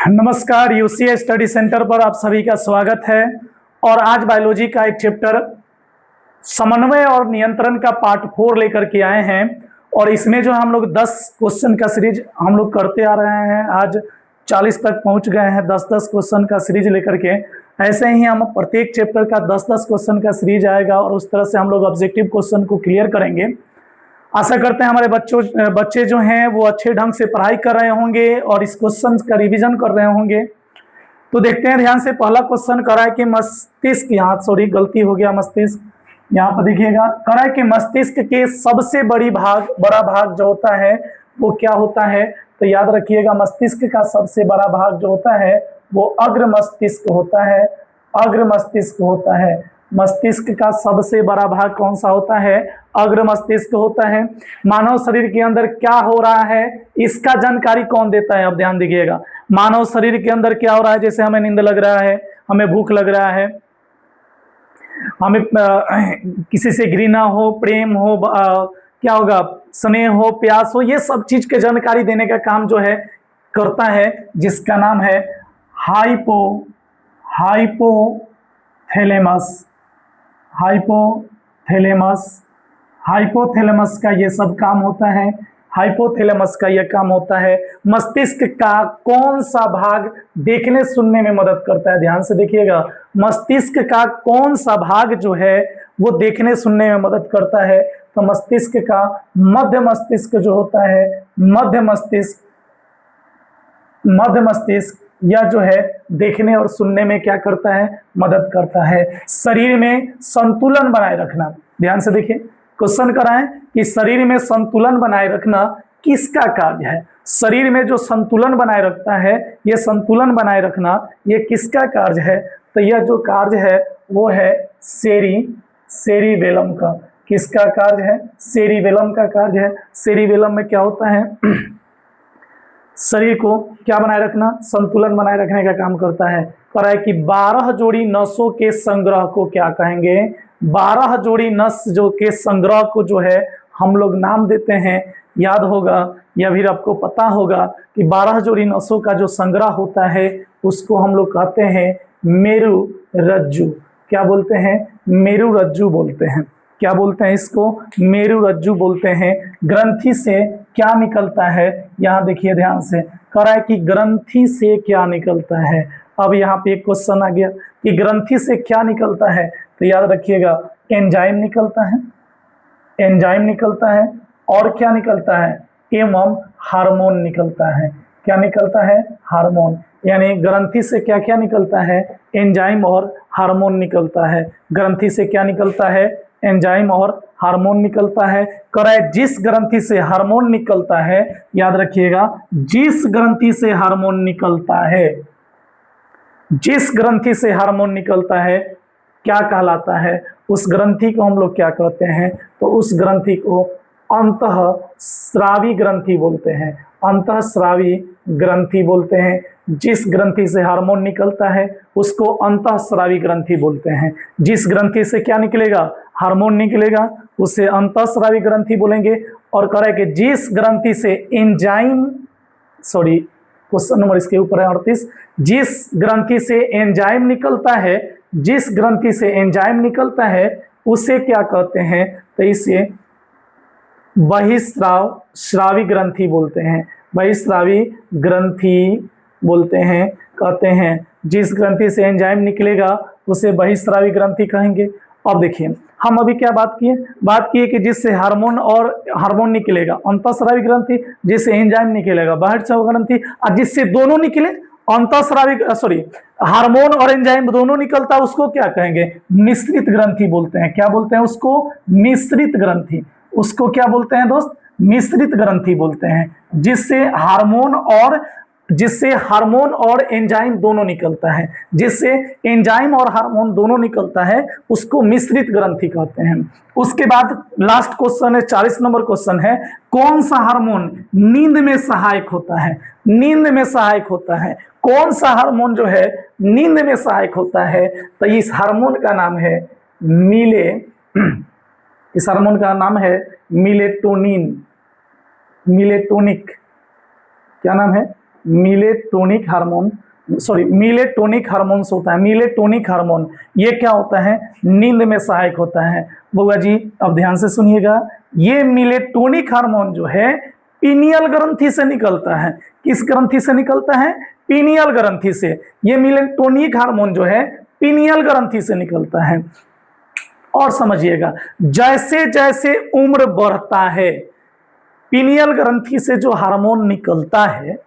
नमस्कार, UCA study centre पर आप सभी का स्वागत है। और आज बायोलॉजी का एक चैप्टर समन्वय और नियंत्रण का पार्ट 4 लेकर के आए हैं। और इसमें जो हम लोग 10 क्वेश्चन का सीरीज हम लोग करते आ रहे हैं। आज 40 तक पहुंच गए हैं 10-10 क्वेश्चन का सीरीज लेकर के। ऐसे ही हम प्रत्येक चैप्टर का 10-10 क्वेश्चन का सीरीज आएगा और उस तरह से हम लोग ऑब्जेक्टिव क्वेश्चन को क्लियर करेंगे। आशा करते हैं हमारे बच्चे जो हैं वो अच्छे ढंग से पढ़ाई कर रहे होंगे और इस क्वेश्चन का रिवीजन कर रहे होंगे। तो देखते हैं ध्यान से। पहला क्वेश्चन करा है कि मस्तिष्क, यहाँ सॉरी गलती हो गया, मस्तिष्क यहाँ पर देखिएगा। करा है कि मस्तिष्क के सबसे बड़ा भाग जो होता है वो क्या होता है। तो याद रखिएगा, मस्तिष्क का सबसे बड़ा भाग जो होता है वो अग्र मस्तिष्क होता है। अग्र मस्तिष्क होता है। मस्तिष्क का सबसे बड़ा भाग कौन सा होता है? अग्र मस्तिष्क होता है। मानव शरीर के अंदर क्या हो रहा है इसका जानकारी कौन देता है? अब ध्यान दीजिएगा, मानव शरीर के अंदर क्या हो रहा है। जैसे हमें नींद लग रहा है, हमें भूख लग रहा है, हमें किसी से घृणा हो, प्रेम हो, क्या होगा, स्नेह हो, प्यास हो, ये सब चीज के जानकारी देने का काम जो है करता है, जिसका नाम है हाइपोथैलेमस। हाइपोथैलेमस का ये सब काम होता है। हाइपोथैलेमस का यह काम होता है। मस्तिष्क का कौन सा भाग देखने सुनने में मदद करता है? ध्यान से देखिएगा, मस्तिष्क का कौन सा भाग जो है वो देखने सुनने में मदद करता है। तो मस्तिष्क का मध्य मस्तिष्क जो होता है, मध्य मस्तिष्क या जो है देखने और सुनने में क्या करता है? मदद करता है। शरीर में संतुलन बनाए रखना। ध्यान से देखिए, क्वेश्चन कराएं कि शरीर में संतुलन बनाए रखना किसका कार्य है? शरीर में जो संतुलन बनाए रखता है, ये संतुलन बनाए रखना ये किसका कार्य है? तो यह जो कार्य है वो है सेरिबेलम का। किसका कार्य है? सेरिबेलम का कार्य है। सेरिबेलम में क्या होता है? शरीर को क्या बनाए रखना? संतुलन बनाए रखने का काम करता है। कह रहा है कि 12 जोड़ी नसों के संग्रह को क्या कहेंगे? 12 जोड़ी नस जो के संग्रह को जो है हम लोग नाम देते हैं, याद होगा या फिर आपको पता होगा कि 12 जोड़ी नसों का जो संग्रह होता है उसको हम लोग कहते हैं मेरुरज्जु। क्या बोलते हैं? मेरुरज्जु बोलते हैं। क्या बोलते हैं इसको? मेरुरज्जु बोलते हैं। ग्रंथि से क्या निकलता है? यहाँ देखिए ध्यान से, कह रहा है कि ग्रंथि से क्या निकलता है। अब यहाँ पे एक क्वेश्चन आ गया कि ग्रंथि से क्या निकलता है। तो याद रखिएगा, एंजाइम निकलता है, एंजाइम निकलता है और क्या निकलता है? एवं हार्मोन निकलता है। क्या निकलता है? हार्मोन। यानी ग्रंथि से क्या क्या निकलता है? एंजाइम और हार्मोन निकलता है। ग्रंथि से क्या निकलता है? एंजाइम और हार्मोन निकलता है। करे जिस ग्रंथि से हार्मोन निकलता है, याद रखिएगा, जिस ग्रंथि से हार्मोन निकलता है, जिस ग्रंथि से हार्मोन निकलता है क्या कहलाता है? उस ग्रंथि को हम लोग क्या कहते हैं? तो उस ग्रंथि को अंतःस्रावी ग्रंथि बोलते हैं। अंतःस्रावी ग्रंथि बोलते हैं। जिस ग्रंथि से हार्मोन निकलता है उसको अंतःस्रावी ग्रंथि बोलते हैं। जिस ग्रंथि से क्या निकलेगा? हार्मोन निकलेगा, उसे अंतःस्रावी ग्रंथि बोलेंगे। और कह रहा है कि जिस ग्रंथि से एंजाइम, सॉरी क्वेश्चन नंबर इसके ऊपर है 38, जिस ग्रंथि से एंजाइम निकलता है, जिस ग्रंथि से एंजाइम निकलता है उसे क्या कहते हैं? तो इसे बहिस्रावी ग्रंथि बोलते हैं। बहिस्रावी ग्रंथि बोलते हैं, कहते हैं। जिस ग्रंथि से एंजाइम निकलेगा उसे बहिस्रावी ग्रंथि कहेंगे। अब देखिए, हम अभी क्या बात किए? बात किए कि जिससे हार्मोन निकलेगा अंतःस्रावी ग्रंथि, जिससे एंजाइम निकलेगा बहिस्रावी ग्रंथि, और जिससे दोनों निकले हार्मोन और एंजाइम दोनों निकलता है उसको क्या कहेंगे? मिश्रित ग्रंथि बोलते हैं। क्या बोलते हैं उसको? मिश्रित ग्रंथि। उसको क्या बोलते हैं दोस्त? मिश्रित ग्रंथि बोलते हैं। जिससे हार्मोन और एंजाइम दोनों निकलता है, जिससे एंजाइम और हार्मोन दोनों निकलता है उसको मिश्रित ग्रंथि कहते हैं। उसके बाद लास्ट क्वेश्चन है, 40 नंबर क्वेश्चन है, कौन सा हार्मोन नींद में सहायक होता है? नींद में सहायक होता है। कौन सा हार्मोन जो है नींद में सहायक होता है? तो इस हार्मोन का नाम है इस हार्मोन का नाम है मिलेटोनिन। मिलेटोनिक। क्या नाम है? मिलेटोनिक हार्मोन, सॉरी मिलेटोनिक हार्मोन्स होता है। मिलेटोनिक हार्मोन ये क्या होता है, नींद में सहायक होता है। बुआ जी अब ध्यान से सुनिएगा, ये मिलेटोनिक हार्मोन जो है पीनियल ग्रंथि से निकलता है। किस ग्रंथि से निकलता है, पीनियल ग्रंथि से। ये मिलेटोनिक हार्मोन जो है पीनियल ग्रंथि से निकलता है। और समझिएगा, जैसे जैसे उम्र बढ़ता है पीनियल ग्रंथि से जो हार्मोन निकलता है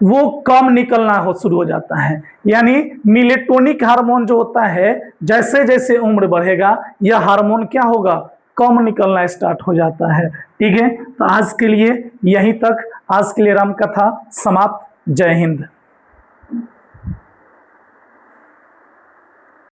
वो कम निकलना शुरू हो जाता है। यानी मिलेटोनिक हार्मोन जो होता है जैसे जैसे उम्र बढ़ेगा यह हार्मोन क्या होगा, कम निकलना स्टार्ट हो जाता है। ठीक है, तो आज के लिए यहीं तक, आज के लिए रामकथा समाप्त। जय हिंद।